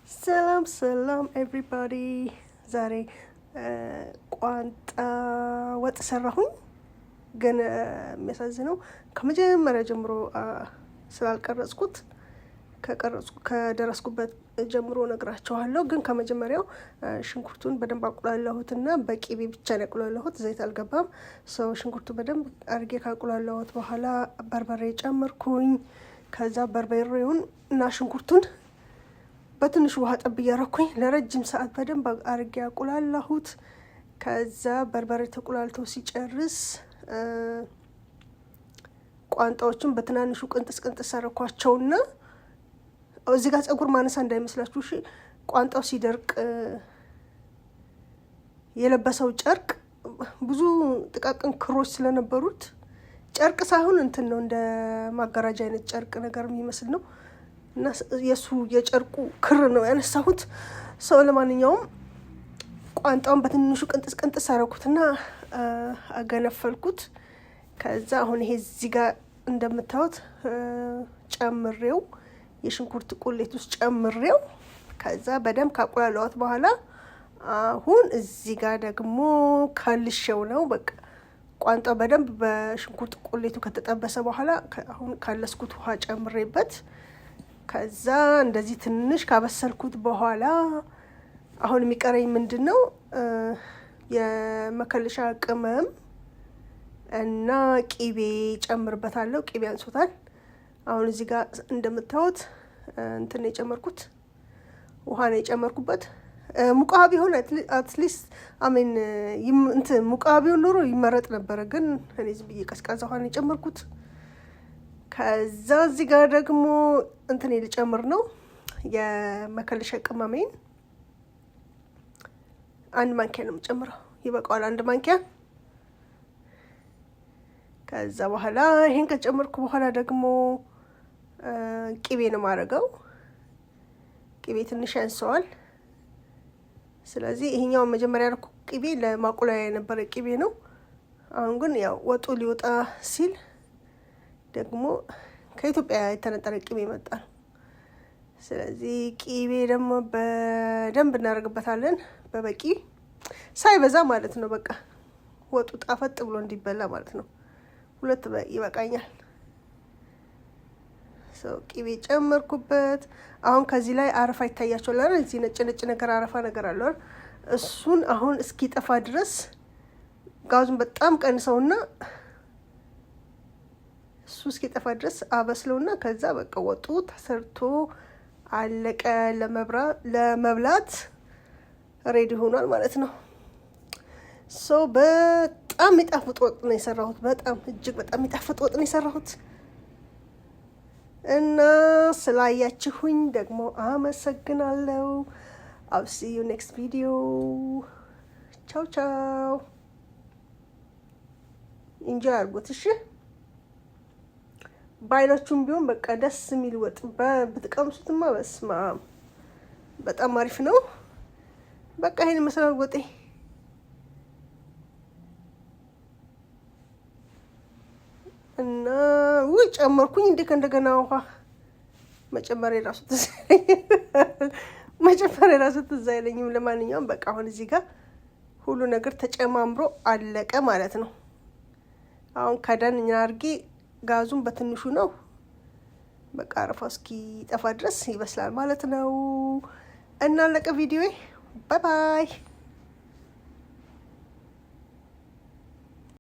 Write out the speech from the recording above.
ሰላም ኤቭሪባዲ። ዛሬ ቋንጣ ወጥ ሰራሁኝ። ግን የሚያሳዝነው ከመጀመሪያ ጀምሮ ስላልቀረጽኩት ከደረስኩበት ጀምሮ ነግራችኋለሁ። ግን ከመጀመሪያው ሽንኩርቱን በደንብ አቁላላሁትና በቂቤ ብቻ ነው ያቁላላሁት፣ ዘይት አልገባም። ሽንኩርቱ በደንብ አድርጌ ካቁላላሁት በኋላ በርበሬ ጨመርኩኝ። ከዛ በርበሬውን እና ሽንኩርቱን በትንሽ ውሃ ጠብ እያረኩኝ ለረጅም ሰዓት በደንብ አድርጌ አቁላላሁት። ከዛ በርበሬ ተቁላልቶ ሲጨርስ ቋንጣዎቹን በትናንሹ ቅንጥስ አረኳቸውና እዚህ ጋር ፀጉር ማነሳ እንዳይመስላችሁ እሺ። ቋንጣው ሲደርቅ የለበሰው ጨርቅ ብዙ ጥቃቅን ክሮች ስለነበሩት ጨርቅ ሳይሆን እንትን ነው፣ እንደ ማጋራጃ አይነት ጨርቅ ነገር የሚመስል ነው እና የሱ የጨርቁ ክር ነው ያነሳሁት። ለማንኛውም ቋንጣውን በትንሹ ቅንጥስ አረኩትና አገነፈልኩት። ከዛ አሁን ይሄ እዚህ ጋር እንደምታዩት ጨምሬው የሽንኩርት ቁሌት ውስጥ ጨምሬው ከዛ በደንብ ካቁላላሁት በኋላ አሁን እዚህ ጋር ደግሞ ካልሼው ነው። በቃ ቋንጣው በደንብ በሽንኩርት ቁሌቱ ከተጠበሰ በኋላ አሁን ካለስኩት ውሃ ጨምሬበት ከዛ እንደዚህ ትንሽ ካበሰልኩት በኋላ አሁን የሚቀረኝ ምንድን ነው? የመከለሻ ቅመም እና ቂቤ ጨምርበታለሁ። ቂቤ አንሶታል። አሁን እዚህ ጋር እንደምታዩት እንትን ነው የጨመርኩት፣ ውሃ ነው የጨመርኩበት። ሙቃ ቢሆን አትሊስት አሜን እንትን ሙቃ ቢሆን ኖሮ ይመረጥ ነበረ፣ ግን እኔ ዝም ብዬ ቀዝቃዛ ውሃ ነው የጨመርኩት። ከዛ እዚህ ጋር ደግሞ እንትን ልጨምር ነው የመከለሻ ቅመሜን። 1 ማንኪያ ነው የምጨምረው፣ ይበቃዋል 1 ማንኪያ። ከዛ በኋላ ይሄን ከጨመርኩ በኋላ ደግሞ ቂቤ ነው የማደርገው። ቂቤ ትንሽ ያንሰዋል። ስለዚህ ይሄኛው መጀመሪያ ያደረኩ ቂቤ ለማቁላያ የነበረ ቂቤ ነው። አሁን ግን ያው ወጡ ሊወጣ ሲል ደግሞ ከኢትዮጵያ የተነጠረ ቂቤ መጣ ነው። ስለዚህ ቂቤ ደግሞ በደንብ እናደርግበታለን፣ በበቂ ሳይበዛ ማለት ነው። በቃ ወጡ ጣፈጥ ብሎ እንዲበላ ማለት ነው። 2 ይበቃኛል። ቂቤ ጨመርኩበት። አሁን ከዚህ ላይ አረፋ ይታያቸዋል አይደል? እዚህ ነጭ ነገር አረፋ ነገር አለው። እሱን አሁን እስኪጠፋ ድረስ ጋዙን በጣም ቀንሰውና እሱ እስኪጠፋ ድረስ አበስለውና ከዛ በቃ ወጡ ተሰርቶ አለቀ። ለመብላት ሬዲ ሆኗል ማለት ነው። በጣም የሚጣፍጥ ወጥ ነው የሰራሁት። እጅግ በጣም የሚጣፍጥ ወጥ ነው የሰራሁት እና ስላያችሁኝ ደግሞ አመሰግናለሁ። I'll see you next video. ቻው። ኢንጆይ አድርጉት እሺ። ባይናችሁም ቢሆን በቃ ደስ የሚል ወጥ ብትቀምሱትማ በስማ በጣም አሪፍ ነው። በቃ ይሄን መሰላል ወጤ እና ጨመርኩኝ እንደገና ውሃ መጨመር የራሱ ትዝ አይለኝም። ለማንኛውም በቃ አሁን እዚህ ጋር ሁሉ ነገር ተጨማምሮ አለቀ ማለት ነው። አሁን ከዳን አድርጌ ጋዙን በትንሹ ነው በቃ አረፋው እስኪጠፋ ድረስ ይበስላል ማለት ነው። እና አለቀ ቪዲዮ። ባይ ባይ።